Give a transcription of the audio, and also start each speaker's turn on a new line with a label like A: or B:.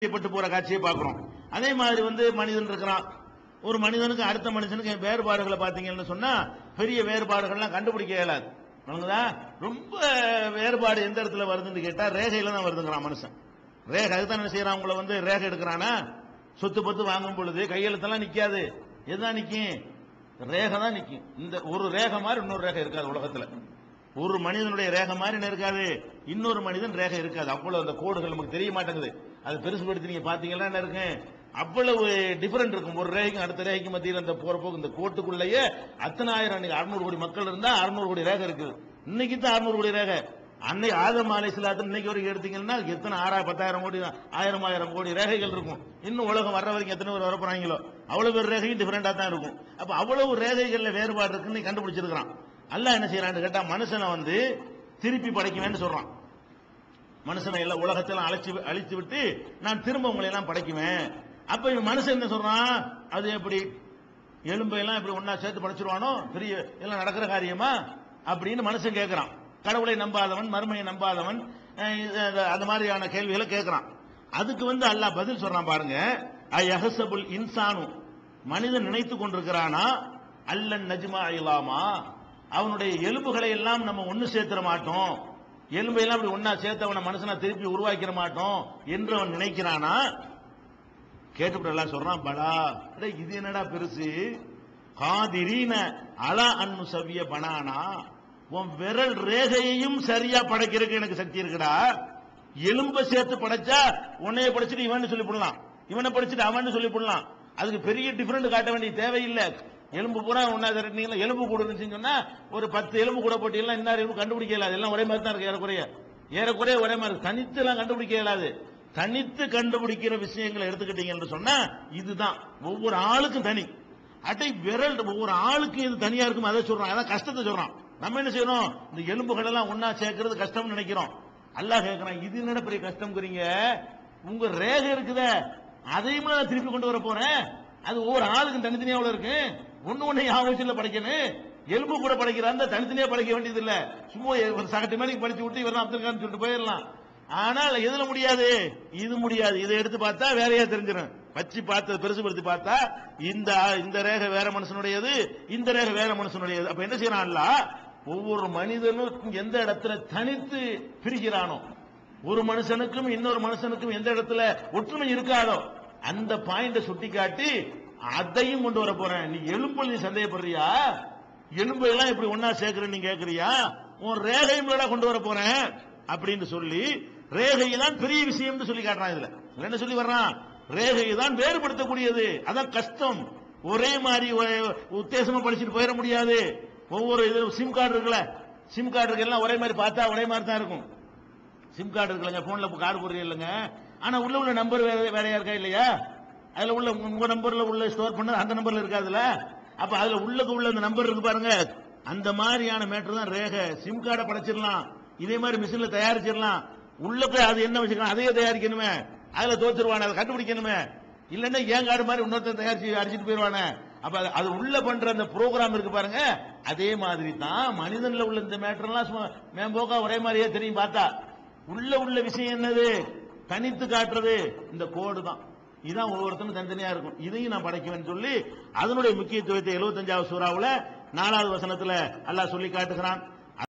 A: செய்யப்பட்டு போற காட்சியை பார்க்கிறோம். அதே மாதிரி மனிதன் இருக்கிறான். ஒரு மனிதனுக்கு அடுத்த மனுஷனுக்கு வேறுபாடுகளை பார்த்தீங்கன்னு சொன்னா பெரிய வேறுபாடுகள்லாம் கண்டுபிடிக்க இயலாது. ரொம்ப வேறுபாடு எந்த இடத்துல வருதுன்னு கேட்டா ரேகையில தான் வருதுங்கிறான் மனுஷன். ரேகை அதுதான் என்ன செய்யறான், உங்களை ரேகை எடுக்கிறானா, சொத்து பத்து வாங்கும் பொழுது கையெழுத்தெல்லாம் நிக்காது. எதுதான் நிக்கும்? ரேகை தான் நிக்கும். இந்த ஒரு ரேகை மாதிரி இன்னொரு ரேகை இருக்காது உலகத்துல. ஒரு மனிதனுடைய ரேகை மாதிரி என்ன இருக்காது, இன்னொரு மனிதன் ரேகை இருக்காது. அவ்வளவு அந்த கோடுகள் நமக்கு தெரிய மாட்டேங்குது. அது பெருசுபடுத்தி நீங்க பாத்தீங்கன்னா என்ன இருக்கு, அவ்வளவு டிஃபரெண்ட் இருக்கும். ஒரு ரேகைக்கும் அடுத்த ரேகைக்கு மத்தியில் அந்த போற போக்கு இந்த கோட்டுக்குள்ளேயே அத்தனை ஆயிரம், 600 கோடி மக்கள் இருந்தா 600 கோடி ரேகை இருக்குது. இன்னைக்கு தான் 600 கோடி ரேகை. அன்னைக்கு ஆதம் அலைஹிஸ்ஸலாத்து இன்னைக்கு வரைக்கும் எடுத்தீங்கன்னா எத்தனை 1000 கோடி 1000 கோடி ரேகைகள் இருக்கும். இன்னும் உலகம் வர்ற வரைக்கும் எத்தனை பேர் வரப்போறாங்களோ அவ்வளவு பேர் ரேகையும் டிஃபரெண்டா தான் இருக்கும். அப்ப அவ்வளவு ரேகைகள்ல வேறுபாடு இருக்குன்னு கண்டுபிடிச்சிருக்கான். அல்லாஹ் என்ன செய்யறான்னு கேட்டா மனுஷனை திருப்பி படைக்குவேன்னு சொல்றான். மனுஷனை எல்லாம் உலகத்தெல்லாம் அழிச்சு விட்டு நான் திரும்ப உங்களை எல்லாம் படைக்குவேன். அப்ப மனுஷன் என்ன சொல்றான், அது எப்படி எலும்பையெல்லாம் இப்படி ஒன்னா சேர்த்து படைச்சிருவானோ, பெரிய எல்லாம் நடக்கிற காரியமா அப்படின்னு மனுஷன் கேட்கிறான். கடவுளை நம்பாதவன், மறுமையை நம்பாதவன், அந்த மாதிரியான கேள்விகளை கேட்கிறான். அதுக்கு அல்லாஹ் பதில் சொல்றான் பாருங்க. அயஹ்சபுல் இன்சானு, மனிதன் நினைத்து கொண்டிருக்கிறானா, அல்லன் நஜ்மா இலாமா, அவனுடைய எலும்புகளை எல்லாம் நம்ம ஒன்னு சேர்த்திட மாட்டோம், எலும்பை எல்லாம் அப்படி ஒன்னா சேர்த்தவன மனுஷனா திருப்பி உருவாக்கிற மாட்டோம் என்று அவன் நினைக்கிறானா? கேட்டுவிட்டு எல்லாம் சொல்றான், பலா, இது என்னடா பெருசு, காதிரீன அலா அன்னு சவிய பனானா, உன் விரல் ரேகையையும் சரியா படைக்கிறதுக்கு எனக்கு சக்தி இருக்குடா. எலும்பை சேர்த்து படைச்சா உன்னைய படிச்சுட்டு இவன் சொல்லி போடலாம், இவனை படிச்சுட்டு அவன் சொல்லி போடலாம். அதுக்கு பெரிய டிஃபரெண்ட் காட்ட வேண்டிய தேவையில்லை. எலும்பு பூரா ஒன்னா திரட்டினீங்களா, எலும்பு கூட இருந்துச்சுன்னு சொன்னா ஒரு 10 எலும்பு கூட போட்டீங்கன்னா இன்னொரு எலும்பு கண்டுபிடிக்க இயலாது. எல்லாம் ஒரே மாதிரி தான் இருக்கு. ஏறக்குறைய ஒரே மாதிரி. தனித்து எல்லாம் கண்டுபிடிக்க இயலாது. தனித்து கண்டுபிடிக்கிற விஷயங்களை எடுத்துக்கிட்டீங்கன்னு சொன்னா இதுதான் ஒவ்வொரு ஆளுக்கும் தனி. அட்டை விரல் ஒவ்வொரு ஆளுக்கும் இது தனியா இருக்கும். அதை சொல்றான், அதான் கஷ்டத்தை சொல்றான். நம்ம என்ன செய்யறோம், இந்த எலும்புகள் எல்லாம் ஒன்னா சேர்க்கறது கஷ்டம்னு நினைக்கிறோம். அல்லாஹ் கேட்கிறான், இது என்ன பெரிய கஷ்டம்ங்கிறீங்க, உங்க ரேகை இருக்குதே அதையுமே நான் திருப்பி கொண்டு வர போறேன். அது ஒவ்வொரு ஆளுக்கும் தனித்தனியா இருக்கு. ஒண்ணு ஆவோசில படைக்கணும். எலும்பு கூட படைக்கிறான், தனித்தனியா படைக்க வேண்டியது இல்ல. சும்மா ஒரு சகட்டு மேலே படிச்சு விட்டு இவரெல்லாம் அப்துல் கான் சொல்லிட்டு போயிடலாம். ஆனால் எதுல முடியாது, இது முடியாது. இதை எடுத்து பார்த்தா வேறையா தெரிஞ்சிடும். வச்சு பார்த்து பெருசுபடுத்தி பார்த்தா இந்த ரேகை வேற மனுஷனுடையது, இந்த ரேகை வேற மனுஷனுடையது. அப்ப என்ன செய்யறான்ல, ஒவ்வொரு மனிதனும் எந்த இடத்துல தனித்து பிரிக்கிறானோ, ஒரு மனுஷனுக்கும் இன்னொரு மனுஷனுக்கும் எந்த இடத்துல ஒற்றுமை இருக்காதோ அந்த பாயிண்ட சுட்டி காட்டி அதையும் கொண்டு வர போறேன். நீ எலும்பு நீ சந்தேகப்படுறியா, எலும்பு எல்லாம் இப்படி ஒன்னா சேர்க்கிறேன்னு நீ கேட்கறியா, உன் ரேகையும் கொண்டு வர போறேன் அப்படின்னு சொல்லி ரேகையை தான் பெரிய விஷயம் சொல்லி காட்டுறான். இதுல என்ன சொல்லி வர்றான், ரேகையை தான் வேறுபடுத்தக்கூடியது. அதான் கஷ்டம். ஒரே மாதிரி உத்தேசமா படிச்சுட்டு போயிட முடியாது. ஒவ்வொரு இது சிம் கார்டு இருக்குல்ல, சிம் கார்டு இருக்கு, எல்லாம் ஒரே மாதிரி பார்த்தா ஒரே மாதிரி தான் இருக்கும். சிம் கார்டு இருக்குல்லங்க, போன்ல கார்டு போடுறீங்க இல்லைங்க, ஆனா உள்ள நம்பர் வேறையா இருக்கா இல்லையா, அதுல உள்ள உங்க நம்பர்ல உள்ள ஸ்டோர் பண்ணது அந்த நம்பர்ல இருக்காதுல. அப்ப அதுல உள்ள அந்த நம்பர் இருக்கு பாருங்க, அந்த மாதிரியான மேட்டர் தான் ரேகை. சிம் கார்டை படைச்சிடலாம், இதே மாதிரி மிஷின்ல தயாரிச்சிடலாம். உள்ளுக்கு அது என்ன வச்சுக்கலாம், அதையே தயாரிக்கணுமே, அதுல தோத்துருவானே, அதை கண்டுபிடிக்கணுமே. இல்லன்னா ஏன் கார்டு மாதிரி இன்னொருத்தர் தயாரிச்சு அடிச்சுட்டு போயிருவானே. அப்ப அது உள்ள பண்ற அந்த ப்ரோக்ராம் இருக்கு பாருங்க, அதே மாதிரி தான் மனிதன்ல உள்ள இந்த மேட்டர் எல்லாம் மேம்போக்கா ஒரே மாதிரியே தெரியும். பார்த்தா உள்ள விஷயம் என்னது, தனித்து காட்டுறது இந்த கோடு தான். இதுதான் ஒவ்வொருத்தரும் தனித்தனியா இருக்கும். இதையும் நான் படைக்குவேன்னு சொல்லி அதனுடைய முக்கியத்துவத்தை 75வது சூறாவுல 4வது வசனத்துல அல்லாஹ் சொல்லி காட்டுகிறான்.